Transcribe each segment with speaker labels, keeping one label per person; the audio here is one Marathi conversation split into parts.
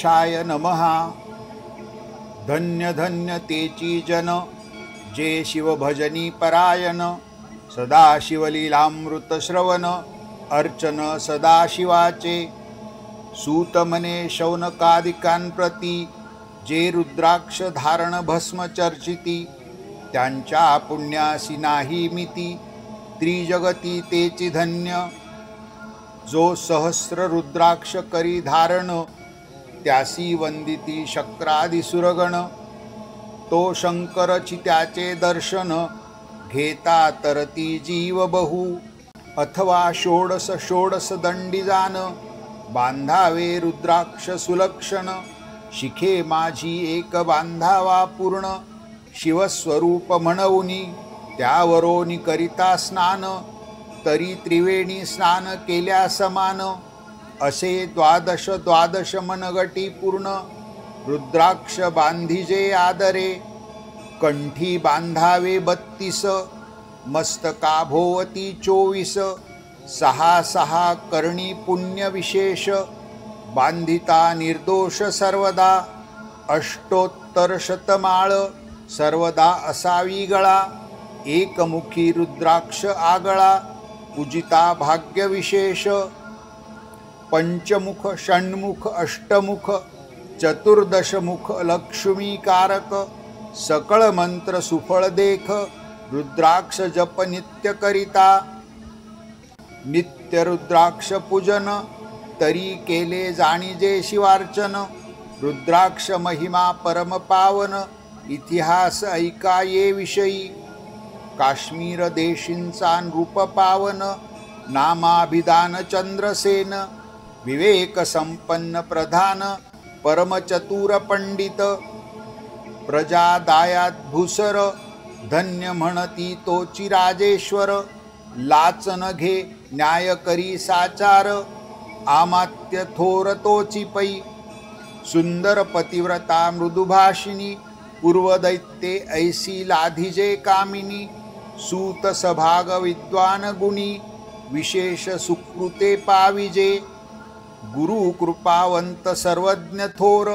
Speaker 1: गणेशाय नमः। धन्य धन्य तेची जन, जे शिव भजनी परायण। सदा शिवलीलामृत श्रवण, अर्चन सदा शिवाचे। सूत म्हणे शौनकादिकांप्रती, जे रुद्राक्ष धारण भस्म चर्चिती। त्यांच्या पुण्यासी नाही मिती, त्रिजगती तेची धन्य। जो सहस्र रुद्राक्ष करी धारण, त्यासी वंदिती शक्रादि सुरगण। तो शंकरची त्याचे दर्शन, घेता तरती जीव बहु। अथवा षोडश षोडश दंडी जान, बांधावे रुद्राक्ष सुलक्षण। शिखे माझी एक बांधावा पूर्ण, शिवस्वरूप म्हणूनी त्यावरोनी करिता स्नान। तरी त्रिवेणी स्नान केल्या समान, असे द्वादश द्वादश मनगटी पूर्ण। रुद्राक्ष बांधिजे आदरे, कंठी बांधावे 32। मस्तका भोवती 24, सहा सहा कर्णी पुण्य विशेष। बांधिता निर्दोष सर्वदा, अष्टोत्तर शतमाळ सर्वदा असावी गळा। एकमुखी रुद्राक्ष आगळा, पूजिता भाग्य विशेष। पंचमुख षण्मुख अष्टमुख, चतुर्दशमुख लक्ष्मीकारक। सकळ मंत्र सुफळ देख, रुद्राक्ष जप नित्य करिता। नित्य रुद्राक्ष पूजन, तरी केले जाणीजे शिवार्चन। रुद्राक्ष महिमा परम पावन, इतिहास ऐका ये विषयी। काश्मीर देशींचा नृप पावन, नामाभिधान चंद्रसेन। विवेक संपन्न प्रधान, परमचतुर पंडित। प्रजा दायात भूसर, धन्य म्हणती तोची राजेश्वर। लाचन घे न्याय करी साचार, आमात्य थोर तोची पै। सुंदर पतिव्रता मृदुभाषिणी, पूर्वदैत्ये ऐसी लाधिजे कामिनी। सूत सभाग विद्वान गुणी, विशेष सुकृते पाविजे। गुरु कृपावंत सर्वज्ञ थोर,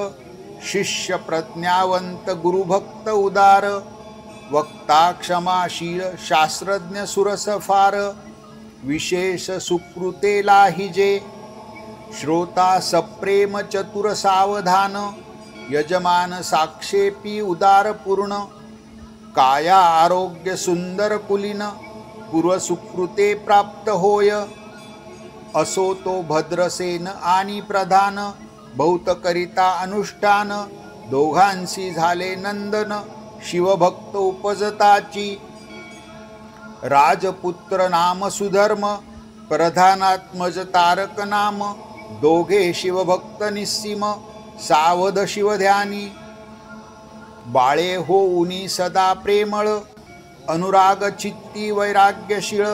Speaker 1: शिष्य प्रज्ञावंत गुरुभक्त उदार। वक्ता क्षमाशील शास्त्रज्ञ सुरसफार, विशेष सुकृते लाहिजे। श्रोता सप्रेम चतुर सावधान, यजमान साक्षेपी उदार पूर्ण। काया आरोग्य सुंदर कुलीन, पूर्व सुकृते प्राप्त होय। असो तो भद्रसेन आणि प्रधान, बहुत करिता अनुष्ठान। दोघांसी झाले नंदन, शिवभक्त उपजताची। राजपुत्र नाम सुधर्म, प्रधानात्मज तारक नाम। दोघे शिवभक्त निस्सीम, सावध शिवध्यानी। बाळे होऊनी सदा प्रेमळ, अनुराग चित्ती वैराग्यशीळ।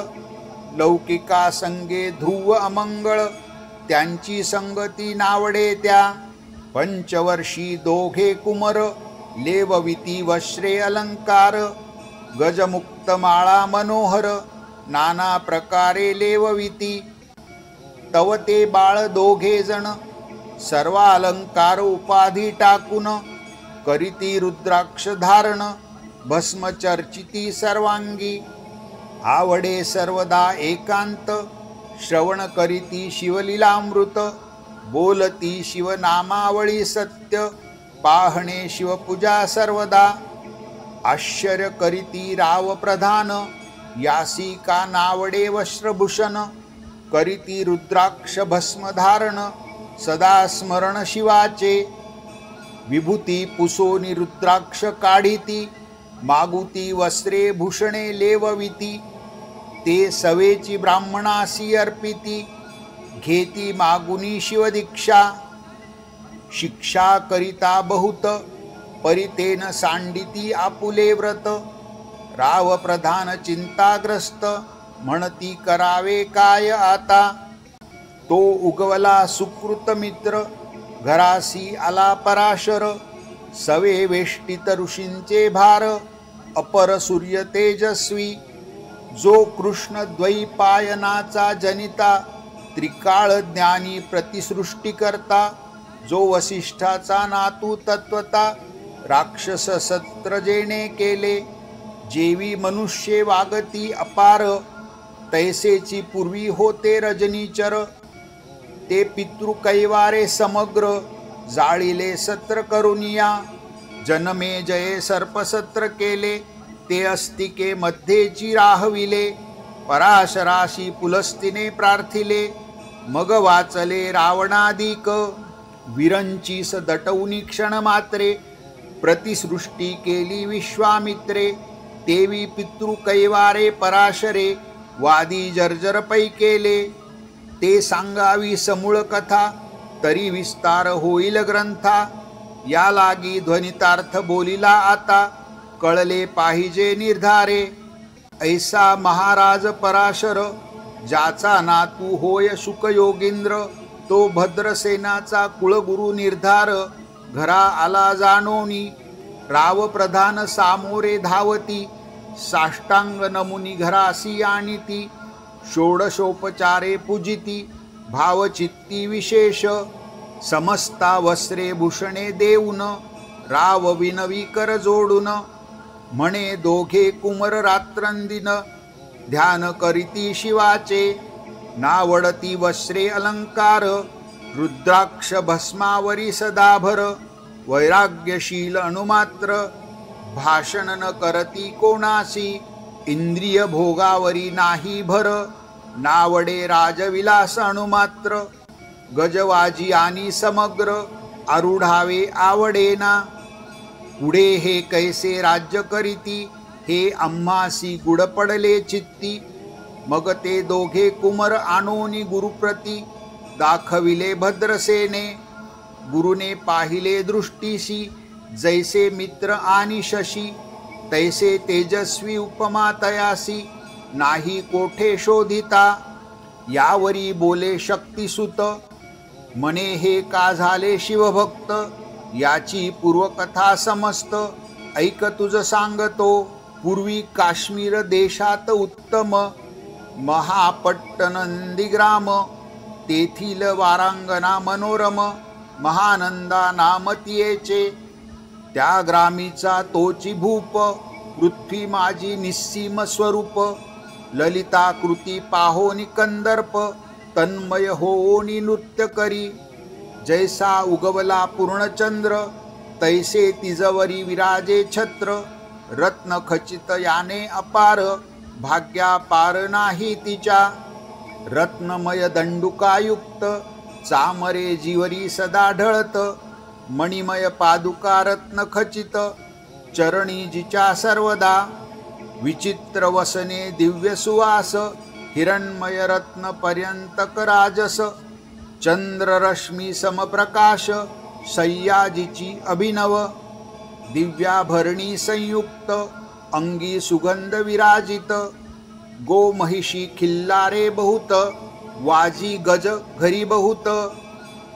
Speaker 1: लौकिका संगे ध्रुव अमंगळ, त्यांची संगती नावडे त्या। पंचवर्षी दोघे कुमर, लेवविती वस्त्रे अलंकार। गजमुक्त माळा मनोहर, नाना प्रकारे लेवविती। तव ते बाळ दोघे जण, सर्वालंकार उपाधी टाकून। करीती रुद्राक्ष धारण, भस्म चर्चिती सर्वांगी। आवडे सर्वदा एकांत, श्रवण करीती शिवलीलामृत। बोलती शिवनामावळी सत्य, पाहणे शिवपूजा सर्वदा। आश्चर्य करीती राव प्रधान, यासी का नावडे वस्त्रभूषण। करीती रुद्राक्ष भस्म धारण, सदा स्मरण शिवाचे। विभूती पुसोनी रुद्राक्ष काढिती, मागुती वस्त्रे भूषणे लेवविती। ते सवेची ब्राह्मणासी अर्पिती, घेती मागुनी शिवदीक्षा। शिक्षा करिता बहुत, परितेन सांडिती आपुले व्रत। राव प्रधान चिंताग्रस्त, म्हणती करावे काय आता। तो उगवला सुकृत मित्र, घरासी आला पराशर। सवे वेष्टित ऋषींचे भार, अपर सूर्य तेजस्वी। जो कृष्ण द्वैपायनाचा जनिता, त्रिकाळ ज्ञानी प्रतिसृष्टी करता। जो वसिष्ठाचा नातू तत्वता राक्षस सत्र जेणे केले, जेवी मनुष्ये वागती अपार, तैसेची पूर्वी होते रजनीचर, ते पितृ कैवारे समग्र, जाळिले सत्र करुनिया, जनमे जये सर्पसत्र केले, ते अस्तिके मध्येची राहविले, पराशराशी पुलस्तीने प्रार्थिले, मग वाचले रावणादिक, विरंचीस दटवूनी क्षण मात्रे, प्रतिसृष्टी केली विश्वामित्रे, तेवी पितृ कैवारे पराशरे, वादी जर्जर पै केले, ते सांगावी समूळ कथा, तरी विस्तार होईल ग्रंथा, या लागी ध्वनितार्थ बोलिला आता, कळले पाहिजे निर्धारे, ऐसा महाराज पराशर, ज्याचा नातू होय शुकयोगींद्र, तो भद्रसेनाचा कुळगुरु निर्धार, घरा आला जाणोनी, राव प्रधान सामोरे धावती, साष्टांग नमुनी घरासी आणिती, षोडशोपचारे पूजिती, भावचित्ती विशेष, समस्ता वस्त्रे भूषणे देऊन, राव विनवी कर जोडून, म्हणे दोघे कुमर रात्रंदिन, ध्यान करीती शिवाचे, नावडती वस्त्रे अलंकार, रुद्राक्ष भस्मावरी सदाभर, वैराग्यशील अणुमात्र, भाषण न करती कोणासी, इंद्रिय भोगावरी नाही भर, नावडे राजविलास अणुमात्र, गजवाजी आणि समग्र, आरूढावे आवडेना, पुढे हे कैसे राज्य करीती, हे आम्हासी गुड पडले चित्ती, मग ते दोघे कुमर आणोनी गुरुप्रती, दाखविले भद्रसेने, गुरुने पाहिले दृष्टीसी, जैसे मित्र आणि शशी, तैसे तेजस्वी उपमा तयासी, नाही कोठे शोधिता, यावरी बोले शक्तिसुत, म्हणे हे का झाले शिवभक्त, याची पूर्वकथा समस्त, ऐक तुझ सांगतो, पूर्वी काश्मीर देशात उत्तम, महापट्टनंदीग्राम, तेथील वारांगना मनोरम, महानंदा नामतियेचे, त्या ग्रामीचा तोची भूप, पृथ्वी माझी निस्सीम स्वरूप, ललिताकृती पाहोनी कंदर्प, तन्मय होनी नृत्य करी, जैसा उगवला पूर्णचंद्र, तैसे तिजवरी विराजे छत्र, रत्न खचित याने अपार, भाग्या पार नाही तिच्या, रत्नमय दंडुकायुक्त, चामरे जीवरी सदा ढळत, मणिमय पादुका रत्न खचित, चरणी जिच्या सर्वदा, विचित्र वसने दिव्य सुवास, हिरण्मय रत्न पर्यंतक राजस, चंद्ररश्मी समप्रकाश, सह्याजीची अभिनव, दिव्याभरणी संयुक्त, अंगी सुगंध विराजित, गोमहिषी खिल्लारे बहुत, वाजी गज घरी बहुत,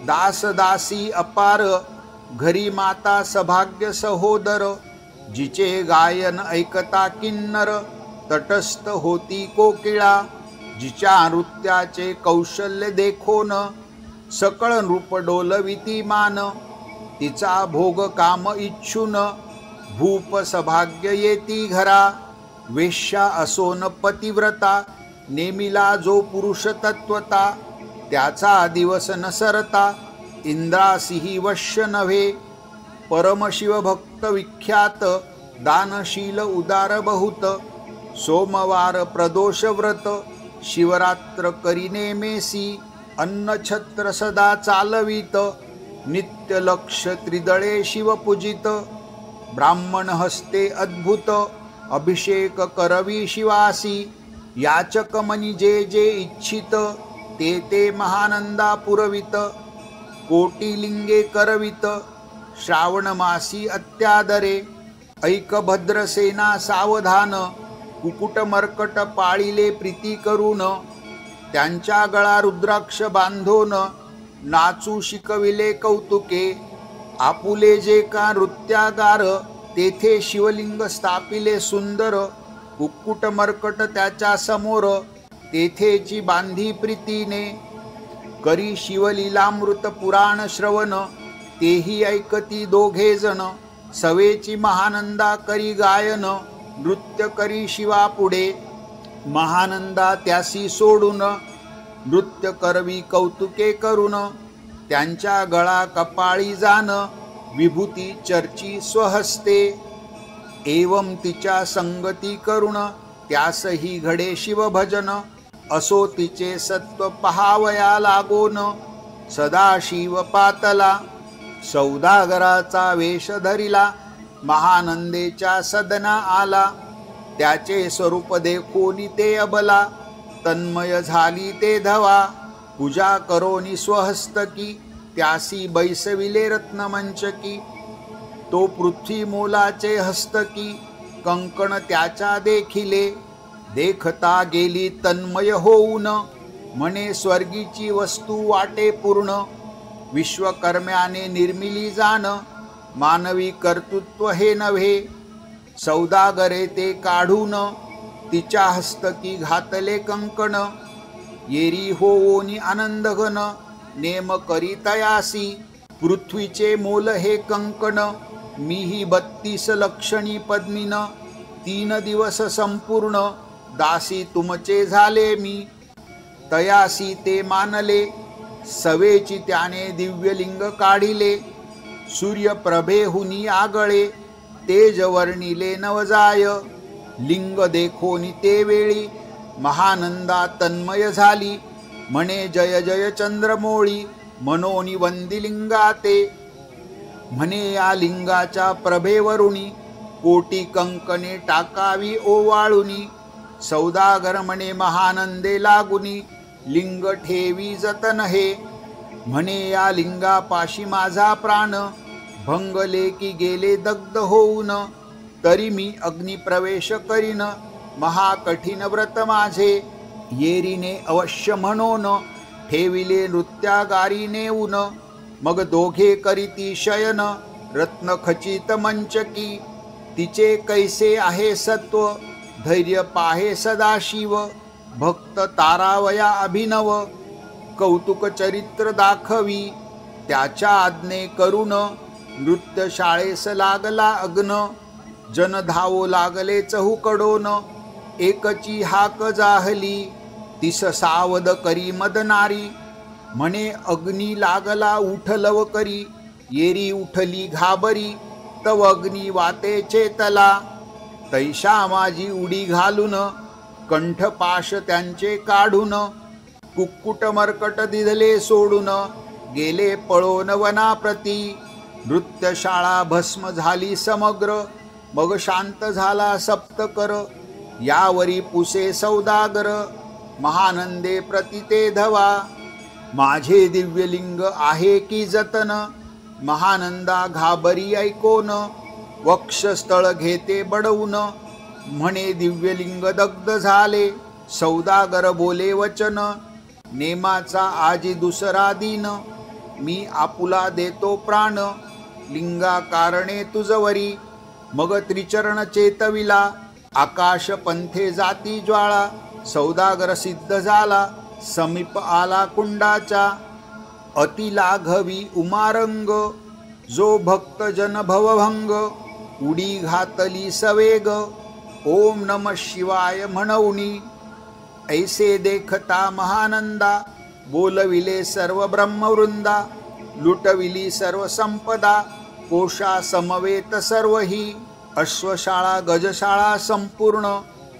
Speaker 1: दास दासी अपार, घरी माता सभाग्य सहोदर, जिचे गायन ऐकता किन्नर, तटस्थ होती कोकिळा, जिच्या नृत्याचे कौशल्य देखोन, सकळ नृप डोलविती मान, तिचा भोग काम इच्छून, भूप सभाग्य येती घरा, वेश्या असोन पतिव्रता, नेमिला जो पुरुष तत्वता, त्याचा दिवस न सरता, इंद्रासिही वश्य नव्हे, परमशिवभक्त विख्यात, दानशील उदार बहुत, सोमवार प्रदोष व्रत, शिवरात्र करी नेमेसी, अन्नछत्र सदा चालवित, नित्य लक्ष त्रिदळे शिवपूजित, ब्राह्मण हस्ते अद्भुत, अभिषेक करवी शिवासी, याचक मनी जे जे इच्छित, ते ते महानंदा पुरवित, कोटिलिंगे करवित, श्रावण मासी अत्यादरे, ऐक भद्रसेना सावधान, कुकुट मर्कट पाळिले प्रीती करून, त्यांच्या गळा रुद्राक्ष बांधून, नाचू शिकविले कौतुके, आपुले जे का नृत्यागार, तेथे शिवलिंग स्थापिले सुंदर, कुक्कुट मर्कट त्याच्या समोर, तेथेची बांधी प्रीतीने, करी शिवलीलामृत पुराण श्रवण, तेही ऐकती दोघे जण, सवेची महानंदा करी गायन, नृत्य करी शिवा पुढे, महानंदा त्यासी सोडून, नृत्य करवी कौतुके करून, त्यांच्या गळा कपाळी जान, विभूती चर्ची स्वहस्ते, एवं तिच्या संगती करुण, त्यासही घडे शिवभजन, असो तिचे सत्व पहावया लागोन, सदाशिव पातला, सौदागराचा वेश धरिला, महानंदेच्या सदना आला, त्याचे स्वरूप देखोनी ते अबला, तन्मय झाली ते धवा, पूजा करोनी स्वहस्तकी, त्यासी बैसविले रत्नमंचकी, तो पृथ्वी मोलाचे हस्तकी, कंकण त्याच्या देखिले, देखता गेली तन्मय होऊन, म्हणे स्वर्गीची वस्तू वाटे पूर्ण, विश्वकर्म्याने निर्मिली जाण, मानवी कर्तृत्व हे नव्हे, सौदागरे ते काढून, तिच्या हस्तकी घातले कंकण, येरी होओनी आनंद घन, नेम करी तयासी, पृथ्वीचे मोल हे कंकण, मीही 32 लक्षणी पद्मिन, 3 दिवस संपूर्ण, दासी तुमचे झाले मी, तयासी ते मानले, सवेची त्याने दिव्यलिंग काढिले, सूर्यप्रभेहुनी आगळे, तेज वर्णिले नवजाय, लिंग देखोनी ते वेळी, महानंदा तन्मय झाली, म्हणे जय जय चंद्रमोळी, मनोनी वंदिलिंगाते, म्हणे या लिंगाच्या प्रभेवरुणी, कोटी कंकणे टाकावी ओवाळुनी, सौदागर म्हणे महानंदे लागुनी, लिंग ठेवी जतन हे, म्हणे या लिंगापाशी माझा प्राण, भंगले की गेले दग्ध होऊन, तरी मी अग्निप्रवेश करीन, महाकठीण व्रत माझे, येरीने अवश्य म्हणून, ठेविले नृत्यागारी नेऊन, मग दोघे करीती शयन, रत्न खचित मंचकी, तिचे कैसे आहे सत्व, धैर्य पाहे सदाशिव, भक्त तारावया अभिनव, कौतुक चरित्र दाखवी, त्याच्या आज्ञे करून, नृत्य शाळेस लागला अग्न, जन धावो लागले चहूकडोन, एकची हाक जाहली, तिस सावध करी मदनारी, म्हणे अग्नी लागला उठलव करी, येरी उठली घाबरी, तव अग्नी वाते चेतला, तैशा माझी उडी घालून, कंठपाश त्यांचे काढून, कुक्कुट मर्कट दिधले सोडून, गेले पळोन वनाप्रती, नृत्यशाळा भस्म झाली समग्र, मग शांत झाला सप्तकर, यावरी पुसे सौदागर, महानंदे प्रतिते धवा, माझे दिव्यलिंग आहे की जतन, महानंदा घाबरी ऐकोन, वक्षस्थळ घेते बडवून, म्हणे दिव्यलिंग दग्ध झाले, सौदागर बोले वचन, नेमाचा आजी दुसरा दिन, मी आपुला देतो प्राण, लिंगा कारणे तुझवरी, मग त्रिचरण चेतविला, आकाश पंथे जाती ज्वाळा, सौदागर सिद्ध झाला, समीप आला कुंडाचा, अति लाघवी उमारंग, जो भक्त जन भवभंग, उडी घातली सवेग, ओम नम शिवाय म्हणवणी, ऐसे देखता महानंदा, बोलविले सर्व ब्रह्मवृंदा, लुटविली सर्व संपदा, कोशा समवेत सर्वही, अश्वशाळा गजशाळा संपूर्ण,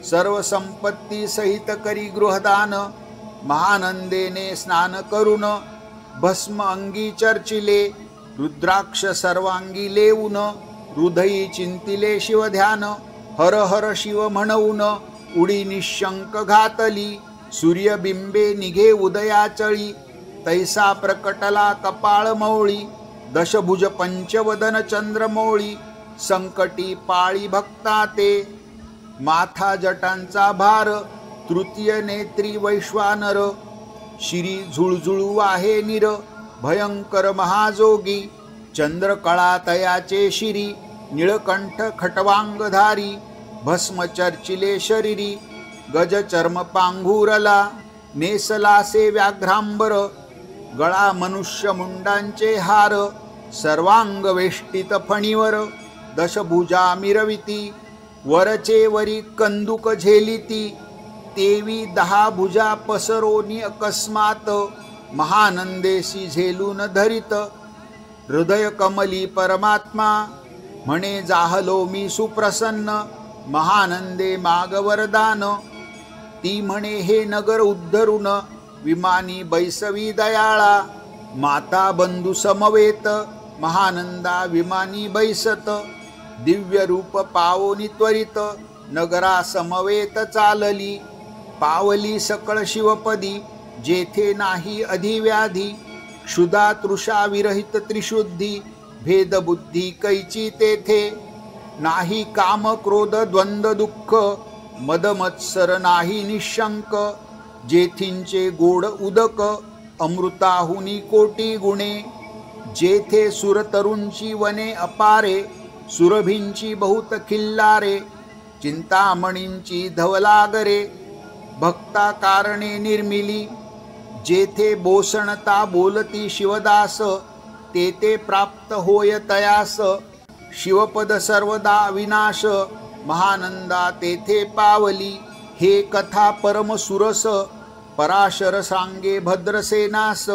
Speaker 1: सर्व संपत्ती सहित करी गृहदान, महानंदेने स्नान करून, भस्म अंगी चर्चिले, रुद्राक्ष सर्वांगी लेऊन, हृदयी चिंतिले शिवध्यान, हर हर शिव म्हणून, उडी निशंक घातली, सूर्यबिंबे निघे उदयाचळी, तैसा प्रकटला कपाळ मौळी, दशभुज पंचवदन चंद्रमौळी, संकटी पाळी भक्ता ते, माथा जटांचा भार, तृतीय नेत्री वैश्वानर, शिरी झुळझुळू आहे निर, भयंकर महाजोगी, चंद्रकळा तयाचे शिरी, निळकंठ खटवांगधारी, भस्म चर्चिले शरीरी, गज चर्म पांघुरला, नेसलासे व्याघ्रांबर, गळा मनुष्य मुंडांचे हार, सर्वांग वेष्टित फणीवर दशभुजा मिरविती, वरचे वरी कंदुक झेलिती, तेवी 10 भुजा पसरोनी अकस्मात, महानंदेशी झेलून धरित, हृदय कमली परमात्मा, म्हणे जाहलो मी सुप्रसन्न, महानंदे माग वरदान, ती म्हणे हे नगर उद्धरून, विमानी बैसवी दयाळा, माता बंधू समवेत, महानंदा विमानी बैसत, दिव्य रूप पावोनी त्वरित, नगरा समवेत चालली, पावली सकळ शिवपदी, जेथे नाही अधिव्याधी, क्षुधा तृषा विरहित त्रिशुद्धी, भेदबुद्धी कैची तेथे, नाही काम क्रोध द्वंद्व दुःख, मदमत्सर नाही निशंक, जेथींचे गोड उदक, अमृताहुनी कोटी गुणे, जेथे सुरतरुंची वने अपारे, सुरभींची बहुत खिल्लारे, चिंतामणींची धवलागरे, भक्ता कारणे निर्मिली, जेथे बोसणता बोलती शिवदास, तेथे प्राप्त होय तयास, शिवपद सर्वदा विनाश, महानंदा तेथे पावली, हे कथा परम सुरस, पराशर सांगे भद्रसेनास,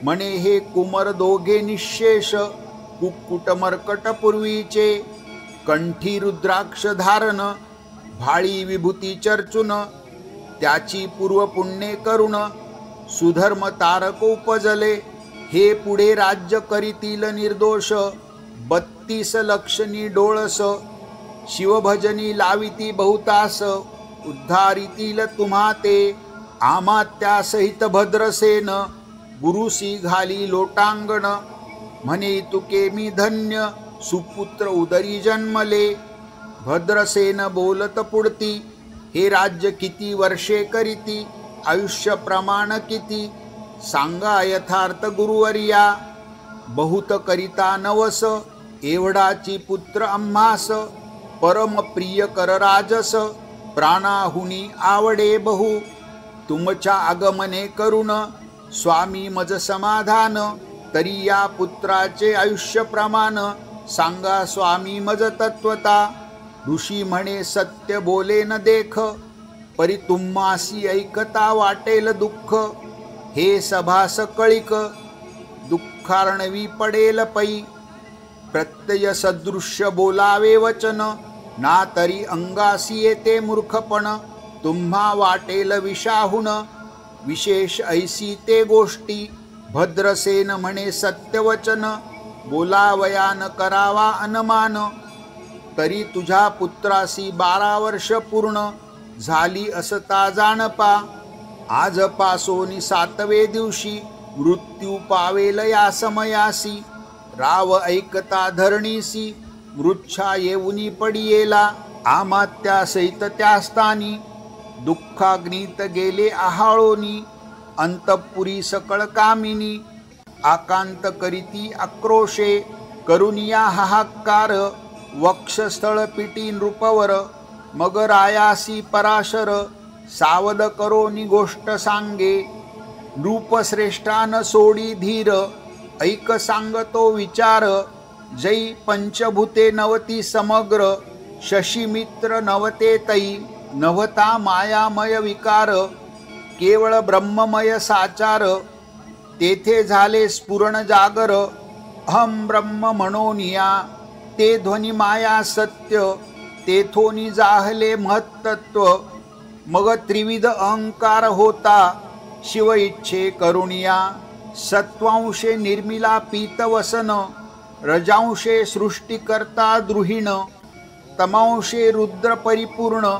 Speaker 1: म्हणे हे कुमर दोघे निशेष, कुक्कुट मर्कट पूर्वीचे, कंठी रुद्राक्ष धारण, भाळी विभूती चर्चून, त्याची पूर्व पुण्ये करुण, सुधर्म तारक उपजले, हे पुढे राज्य करीतील निर्दोष, 32 लक्षणी डोळस, शिवभजनी लाविती बहुतास, उद्धारितील तुम्हा ते, आमात्या सहित भद्रसेन, गुरुसी घाली लोटांगण, म्हणे तुके मी धन्य, सुपुत्र उदरी जन्मले, भद्रसेन बोलत पुढती, हे राज्य किती वर्षे करीती, आयुष्य प्रमाण किती, सांगा यथार्थ गुरुवर्या, बहुत करिता नवस, एवढाची पुत्र आम्हास, परम प्रिय कर राजस, प्राणाहुनी आवडे बहु, तुमच्या आगमने करुण, स्वामी मज समाधान, तरी या पुत्राचे आयुष्य प्रमाण, सांगा स्वामी मज तत्वता, ऋषी म्हणे सत्य बोले न देख, परी तुम्हासी ऐकता वाटेल दुःख, हे सभास कळिक, दुःखार्णवी पडेल पै, प्रत्यय सदृश्य बोलावे वचन, ना तरी अंगासी येते मूर्खपण, तुम्हा वाटेल विषाहून, विशेष ऐसी ते गोष्टी, भद्रसेन म्हणे सत्यवचन, बोलावयान करावा अनुमान, तरी तुझ्या पुत्रासी 12 वर्ष पूर्ण, झाली असता जाणपा, आजपासोनी 7वे दिवशी, मृत्यू पावेल या समयासी, राव ऐकता धरणीसी, मृच्छा येऊनी पडियेला, आमात्या सहित त्या स्थानी, दुःखाग्नीत गेले आहाळोनी, अंतपुरी सकळ कामिनी, आकांत करीती आक्रोशे, करुनिया हाहाकार, वक्षस्थळ पिटी नृपवर, मग रायासी पराशर, सावध करोनी गोष्ट सांगे, नृपश्रेष्ठान सोडी धीर, ऐक सांगतो विचार, जै पंचभूते नवती समग्र, शशीमित्र नवते तै, नवता मायामय विकार, केवळ ब्रह्ममय साचार, तेथे झाले स्फुरण जागर, अहम ब्रह्म म्हणोनिया, ते ध्वनी माया सत्य, तेथोनी जाहले महत्तत्व, मग त्रिविध अहंकार होता, शिव इच्छे करुणिया, सत्वांशे निर्मिला पीतवसन, रजांशे सृष्टिकर्ता द्रुहिण, तमांशे रुद्र परिपूर्ण,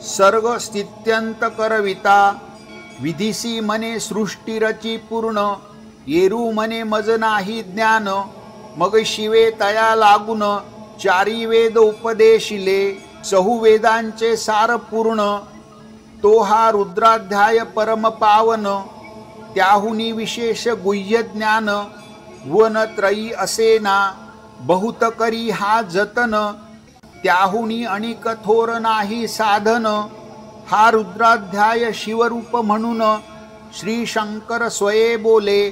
Speaker 1: सर्ग स्थित्यंत करविता, विधिसी मने सृष्टी रची पूर्ण, येरू मने मज नाही ज्ञान, मग शिवे तया लागून, 4 वेद उपदेशिले, चहुवेदांचे सार पूर्ण, तो हा रुद्राध्याय परम पावन, त्याहुनी विशेष गुह्य ज्ञान, वनत्रयी असेना, बहुत करी हा जतन, त्याहुनी अनिक थोर नाही साधन, हा रुद्राध्याय शिवरूप म्हणून, श्री शंकर स्वये बोले,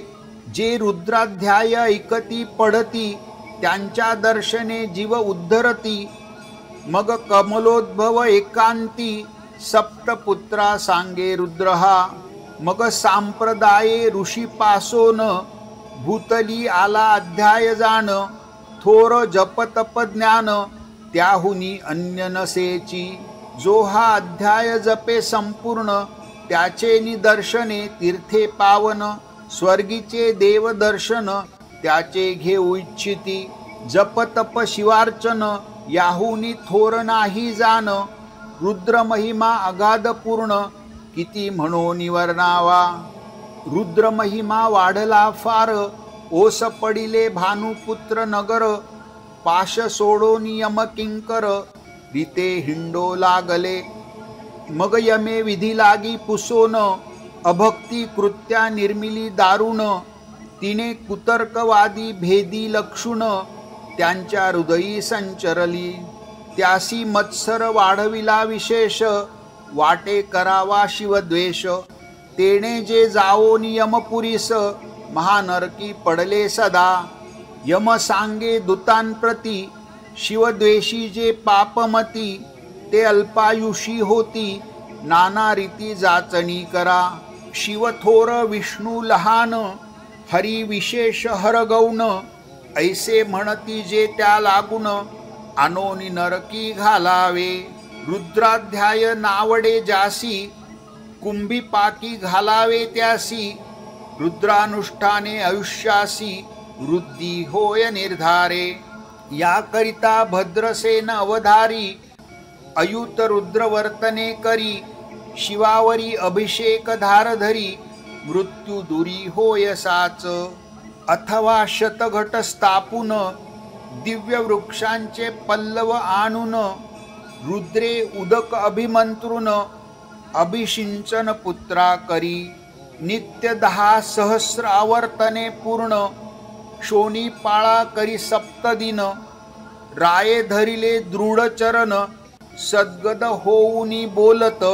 Speaker 1: जे रुद्राध्याय ऐकती पडती त्यांच्या दर्शने जीव उद्धरती. मग कमलोद्भव एकांती सप्तपुत्रा सांगे रुद्र हा. मग सांप्रदाये ऋषी पासोन भूतली आला अध्याय जाण. थोर जपतप ज्ञान त्याहुनी अन्य नसेची. जो हा अध्याय जपे संपूर्ण त्याचे निदर्शने तीर्थे पावन. स्वर्गीचे देवदर्शन त्याचे घेऊ इच्छिती. जपतप शिवार्चन याहुनी थोर नाही जाण. रुद्र महिमा अगाध पूर्ण किती म्हणून वर्णावा. रुद्र महिमा वाढला फार ओस पडिले भानुपुत्र नगर. पाश सोडून यम किंकर रीते हिंडो लागले. मग यमे विधी लागी पुसोन अभक्ती कृत्या निर्मिली दारुण. तिने कुतर्कवादी भेदी लक्षुण त्यांच्या हृदयी संचरली. त्यासी मत्सर वाढविला विशेष वाटे करावा शिवद्वेष. तेने जे जाओ यमपुरीस महानरकी पडले सदा. यम सांगे दूतांप्रती शिवद्वेषी जे पापमती. ते अल्पायुषी होती नाना रीती जाचणी करा. शिवथोर विष्णू लहान हरी विशेष हरगौण. ऐसे म्हणती जे त्या लागून आणोनी नरकी घालावे. रुद्राध्याय नावडे जासी कुंभी पाकी घालावे त्यासी. रुद्रानुष्ठाने आयुष्यासी वृद्धी होय निर्धारे. याकरिता भद्रसेन अवधारी अयुत रुद्रवर्तने करी. शिवावरी अभिषेक धारधरी मृत्यू दुरी होय साच. अथवा शतघट स्थापून दिव्य वृक्षांचे पल्लव आणून. रुद्रे उदक अभिमंत्रून अभिषिंचन पुत्रा करी. नित्य 10 सहस्र आवर्तने पूर्ण शोणी पाळा करी सप्तदिन. राये धरिले दृढ चरण सद्गद होऊनी बोलत.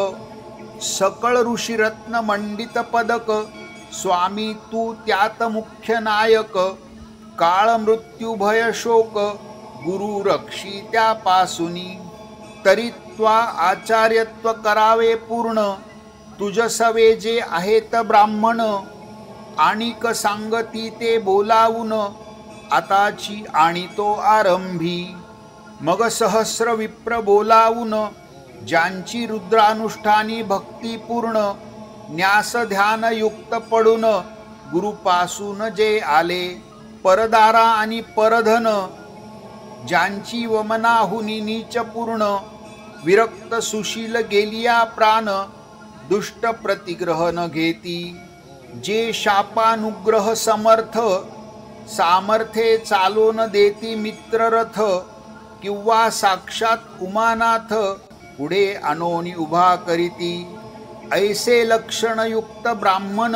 Speaker 1: सकळ ऋषीरत्न मंडित पदक स्वामी तू त्यात मुख्य नायक. काळ मृत्यू भय शोक गुरु रक्षी त्यापासूनी. तरी त्वा आचार्यत्व करावे पूर्ण तुझ सवे जे आहेत ब्राह्मण. आणिक सांगती ते बोलावून आताची आणि तो आरंभी. मग सहस्र विप्र बोलावून ज्यांची रुद्रानुष्ठानी भक्ती पूर्ण. न्यास ध्यान युक्त पडून गुरुपासून जे आले. परदारा आणि परधन ज्यांची वमनाहुनी नीच पूर्ण. विरक्त सुशील गेलिया प्राण दुष्ट प्रतिग्रह न घेती. जे शापानुग्रह समर्थ सामर्थ्ये चालून देती मित्ररथ. किंवा साक्षात उमानाथ पुढे आणोनी उभा करीती. ऐसे लक्षणयुक्त ब्राह्मण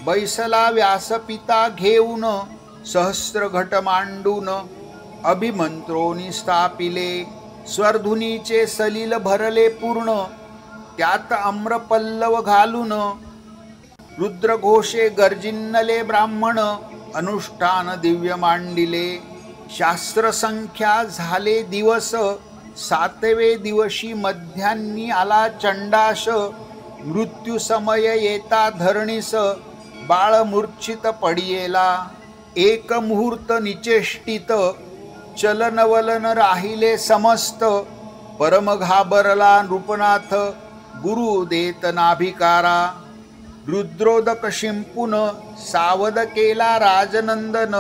Speaker 1: बैसला व्यासपिता घेऊन. सहस्र घट मांडून अभिमंत्रोनी स्थापिले. स्वरधुनीचे सलील भरले पूर्ण त्यात आम्रपल्लव घालून. रुद्रघोषे गर्जिन्नले ब्राह्मण अनुष्ठान दिव्य मांडिले. शास्त्रसंख्या झाले दिवस 7वे दिवशी मध्यान्नी आला चंडाश. मृत्यू समय येता धरणीस बाळ मूर्छित पडियेला. एक मुहूर्त निचेष्टित चलनवलन राहिले समस्त. परम घाबरला नृपनाथ गुरु देत नाभिकारा. रुद्रोदक शिंपून सावध केला राजनंदन.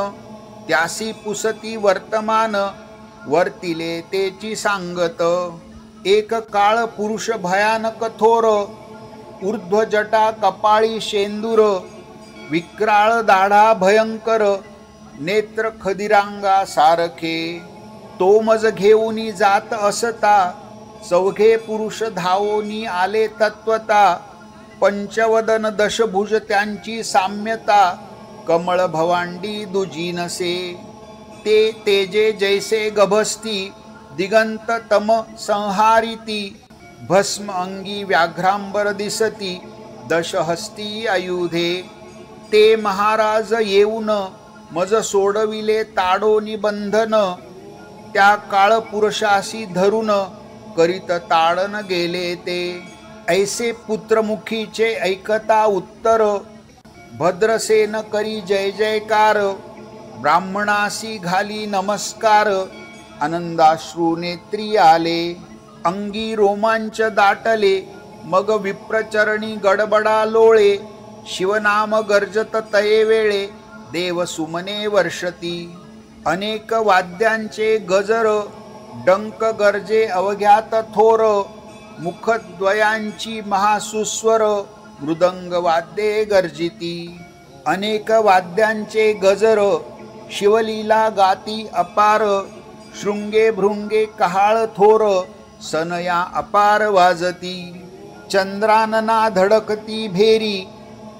Speaker 1: त्यासी पुसती वर्तमान वर्तिले तेची सांगत. एक काळ पुरुष भयानक थोर ऊर्ध्व जटा कपाळी शेंदूर. विक्राळ दाढा भयंकर नेत्र खदिरांगा सारखे. तो मज घेऊनी जात असता चौघे पुरुष धावोनी आले तत्वता. पंचवदन दशभुज त्यांची साम्यता. कमळ भवांडी दुजी नसे. ते तेजे जैसे गभस्ती दिगंत तम संहारिती. भस्म अंगी व्याघ्रांबर दिसती दशहस्ती आयुधे. ते महाराज येऊन मज सोडविले ताडोनी बंधन, त्या काळ पुरुषासी धरून करीत ताडन गेले ते. ऐसे पुत्रमुखीचे ऐकता उत्तर, भद्रसेन करी जय जयकार, ब्राह्मणासी घाली नमस्कार, आनंदाश्रू नेत्री आले. अंगी रोमांच दाटले, मग विप्रचरणी गडबडा लोळे, शिवनाम गर्जत तये वेळे, देव सुमने वर्षती. अनेक वाद्यांचे गजर, डंक गर्जे अवघ्यात थोर, मुखद्वयांची महासुस्वर, मृदंग वाद्ये गर्जिती. अनेक वाद्यांचे गजर, शिवलीला गाती अपार, शृंगे भृंगे कहाळ थोर, सनया अपार वाजती. चंद्रानना धडकती भेरी,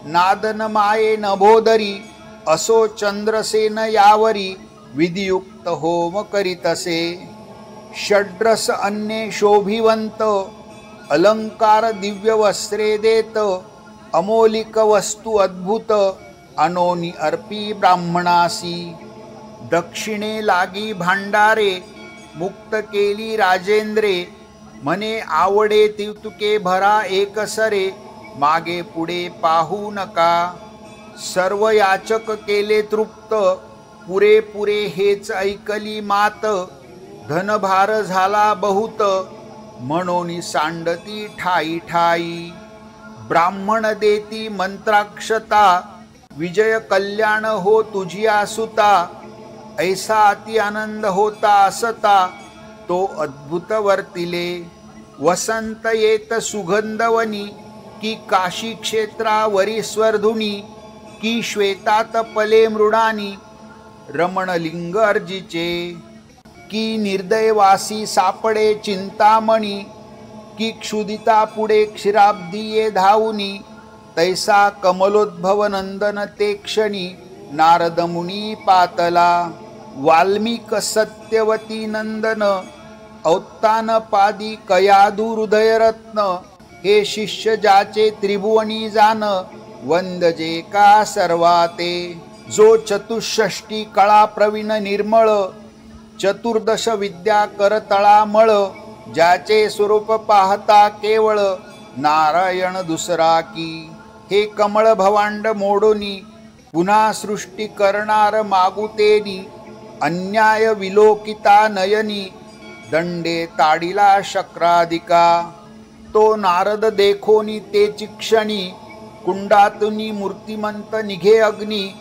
Speaker 1: नादन माये नभोदरी, असो चंद्रसेन यावरी, विधियुक्त होम करीतसे. षड्रस अन्ये शोभिवंत, अलंकार दिव्य वस्त्रे देत, अमोलिक वस्तू अद्भुत, अनोनी अर्पी ब्राह्मणासी. दक्षिणे लागी भांडारे, मुक्त केली राजेंद्रे, म्हणे आवडे तिवतुके भरा एकसरे, मागे पुढे पाहू नका. सर्व याचक केले तृप्त, पुरेपुरे हेच ऐकली मात, धनभार झाला बहुत, म्हणून सांडती ठाई ठाई. ब्राह्मण देती मंत्राक्षता, विजय कल्याण हो तुझिया सुता, ऐसा अति आनंद होता असता, तो अद्भुत वर्तिले. वसंत येत सुगंधवनी, की काशी क्षेत्रावरी स्वर्धुनी, की श्वेतात पले मृडानी, रमणलिंग अर्जिचे. की निर्दयवासी सापडे चिंतामणी, की क्षुदिता पुढे क्षीराब्दीये धावुनी, तैसा कमलोद्भव नंदन ते क्षणी, नारद मुनी पातला. वाल्मिक सत्यवती नंदन, औत्तान पादी कयादू हृदयरत्न, हे शिष्य जाचे त्रिभुवनी जान, वंदजे का सर्वाते. जो चतुष्षष्टी कळा प्रवीण निर्मळ, चतुर्दश विद्या करतळा मळ, ज्याचे स्वरूप पाहता केवळ, नारायण दुसरा की. हे कमळ भवांड मोडोनी, पुन्हा सृष्टी करणार मागुतेनी, अन्याय विलोकिता नयनी, दंडे ताडिला शक्राधिका. तो नारद देखोनी तेची क्षणी, कुंडातुनी मूर्तिमंत निघे अग्नी,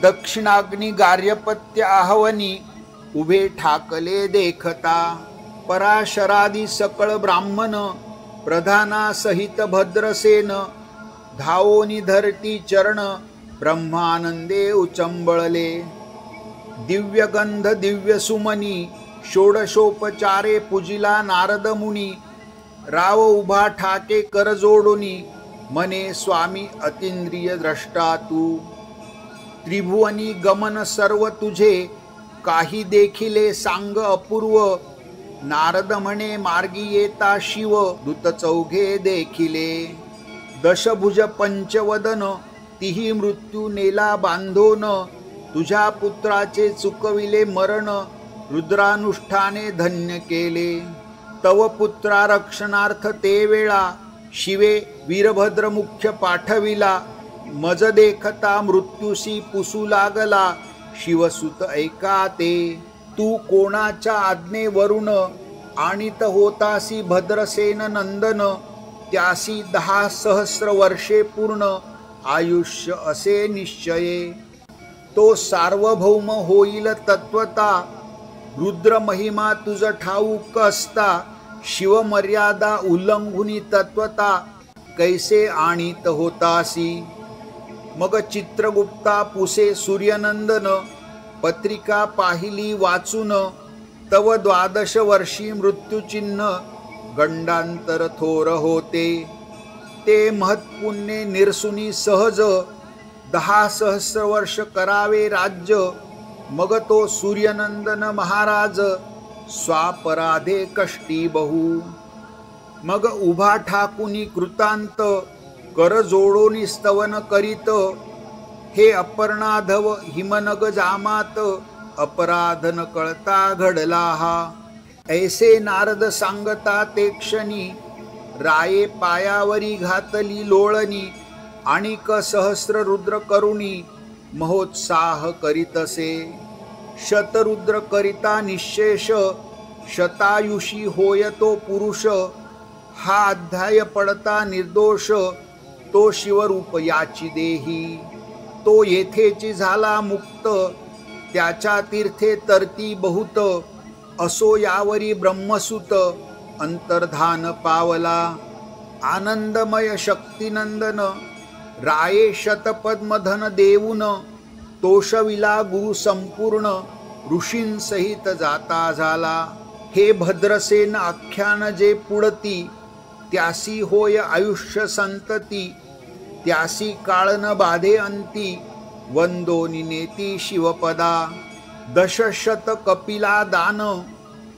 Speaker 1: दक्षिणाग्नी गार्यपत्य आहवनी, उभे ठाकले देखता. पराशरादी सकळ ब्राह्मण, प्रधाना सहित भद्रसेन, धावोनी धरती चरण, ब्रह्मानंदे उचंबळले. दिव्यगंध दिव्य सुमनी, षोडशोपचारे पूजिला नारद मुनी, राव उभा ठाके कर जोडोनी, मने स्वामी अतींद्रिय द्रष्टा तू. त्रिभुवनी गमन सर्व तुझे, काही देखिले सांग अपूर्व, नारद म्हणे मार्गी येता शिव, दूत चौघे देखिले. दशभुज पंचवदन, तिही मृत्यू नेला बांधोन, तुझ्या पुत्राचे चुकविले मरण, रुद्रानुष्ठाने धन्य केले. तव पुत्रा रक्षणार्थ ते वेळा, शिवे वीरभद्र मुख्य पाठविला, मज देखता मृत्यूसी पुसू लागला, शिवसुत ऐका ते. तू कोणाच्या आज्ञेवरून आणीत होतासी भद्रसेन नंदन, त्यासी 10 सहस्र वर्षे पूर्ण, आयुष्य असे निश्चये. तो सार्वभौम होईल तत्वता, रुद्र महिमा तुझ ठाऊक असता, शिवमर्यादा उल्लंघुनी तत्वता, कैसे आणीत होतासी. मग चित्रगुप्ता पुसे सूर्यनंदन, पत्रिका पाहिली वाचून, तव 12 वर्षी मृत्यूचिन्ह, गंडांतर थोर होते. ते महत्पुण्ये निरसुनी सहज, 10 सहस्र वर्ष करावे राज्य, मग तो सूर्यनंदन महाराज, स्वापराधे कष्टी बहु. मग उभा ठाकुनी कृतांत, कर जोडोनी स्तवन करीत, हे अपर्णाधव हिमनग जामात अपराध न कळता घडला हा. ऐसे नारद सांगता ते क्षणी राये पायावरी घातली लोळणी. आणिक सहस्र रुद्र करुणी महोत्साह करीतसे. शतरुद्र करिता निशेष शतायुषी होय तो पुरुष. हा अध्याय पडता निर्दोष तो शिवरूप याची देही. तो येथेची झाला मुक्त त्याच्या तीर्थे तरती बहुत. असो यावरी ब्रह्मसुत अंतर्धान पावला. आनंदमय शक्तिनंदन राये शतपद्मधन देऊन. तोषविला गुरु संपूर्ण ऋषींसहित जाता झाला. हे भद्रसेन आख्यान जे पुढती त्यासी होय आयुष्य संतती. त्यासी काळ न बाधे अंती वंदोनी नेती शिवपदा. दशशत कपिला दान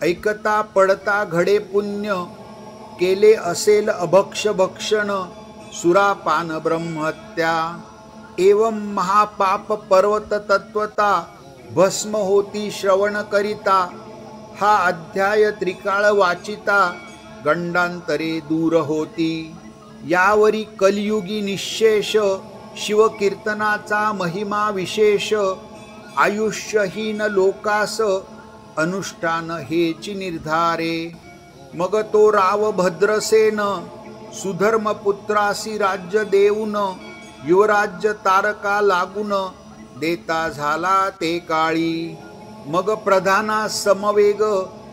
Speaker 1: ऐकता पडता घडे पुण्य. केले असेल अभक्ष भक्षण सुरापान ब्रह्महत्या. एवं महापाप पर्वत तत्वता भस्म होती श्रवण करिता. हा अध्याय त्रिकाळ वाचिता गंडांतरे दूर होती. यावरी कलियुगी निशेष शिवकीर्तनाचा महिमा विशेष. आयुष्यहीन लोकास अनुष्ठान हेची निर्धारे. मग तो राव भद्रसेन सुधर्म पुत्रासी राज्य देऊन. युवराज्य तारका लागून देता झाला ते काळी. मग प्रधाना समवेग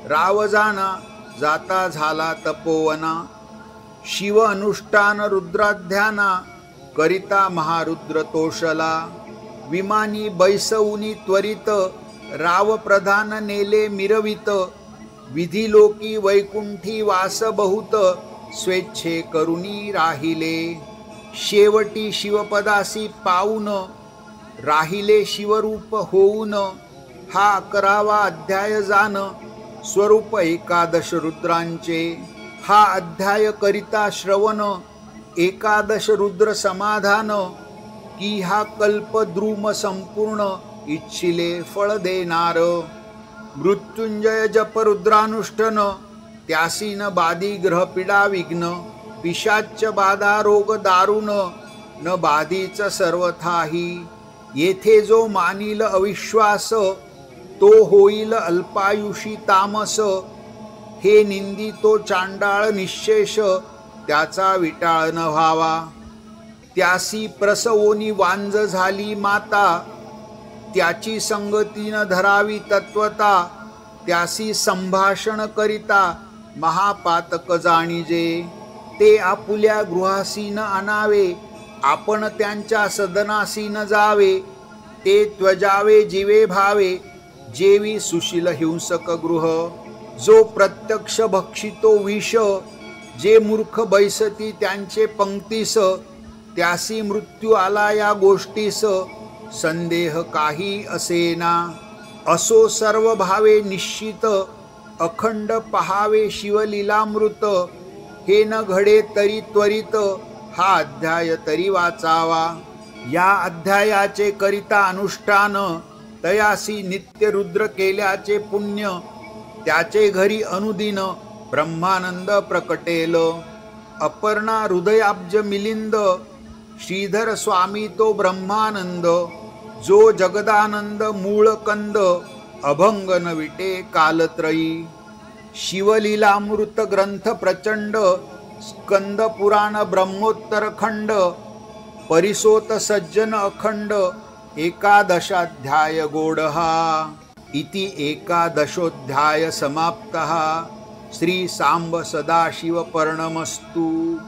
Speaker 1: राव जाणा जाता झाला तपोवना. शिव अनुष्ठान रुद्राध्याना करिता महारुद्र तोषला. विमानी बैसवुनी त्वरित राव प्रधान नेले मिरवित. विधिलोकी वैकुंठी वास बहुत स्वेच्छे करुणी राहिले. शेवटी शिवपदासी पाऊन राहिले शिवरूप होऊन. हा 11वा अध्याय जाण स्वरूप एकादश रुद्रांचे. हा अध्याय करिता श्रवण एकादश रुद्र समाधान. की हा कल्प द्रुम संपूर्ण इच्छिले फळ देनार. मृत्युंजय जप रुद्रानुष्ठन त्यासी न बाधी ग्रहपीडा विघ्न. पिशाच बाधा रोग दारुण न बाधीच सर्वथाही. येथे जो मानिल अविश्वास तो होईल अल्पायुषी तामस. हे निंदी तो चांडाळ निशेष त्याचा विटाळ न व्हावा. त्यासी प्रसवोनी वांज झाली माता. त्याची संगती न धरावी तत्वता. त्यासी संभाषण करिता महापातक जाणीजे. ते आपुल्या गृहासी न आणावे आपण त्यांच्या सदनासी न जावे. ते त्वजावे जीवे भावे जेवी सुशील हिंसक गृह. जो प्रत्यक्ष भक्षितो विष जे मूर्ख बैसती त्यांचे पंक्तीस. त्यासी मृत्यू आला या गोष्टीस संदेह काही असेना. असो सर्व भावे निश्चित अखंड पहावे शिवलीलामृत. हे न घडे तरी त्वरित हा अध्याय तरी वाचावा. या अध्यायाचे करिता अनुष्ठान तयासी नित्य रुद्र केल्याचे पुण्य. त्याचे घरी अनुदिन ब्रह्मानंद प्रकटेल. अपर्णा हृदयाब्ज मिलिंद श्रीधर स्वामी तो ब्रह्मानंद. जो जगदानंद मूळ कंद अभंग न विटे कालत्रयी. शिवलीलामृत ग्रंथ प्रचंड स्कंद पुराण ब्रह्मोत्तर खंड. परिसोत सज्जन अखंड एकादशाध्याय गोडहा. इति एकादशोध्याय समाप्तः. श्री सांब सदाशिव पर्णमस्तु.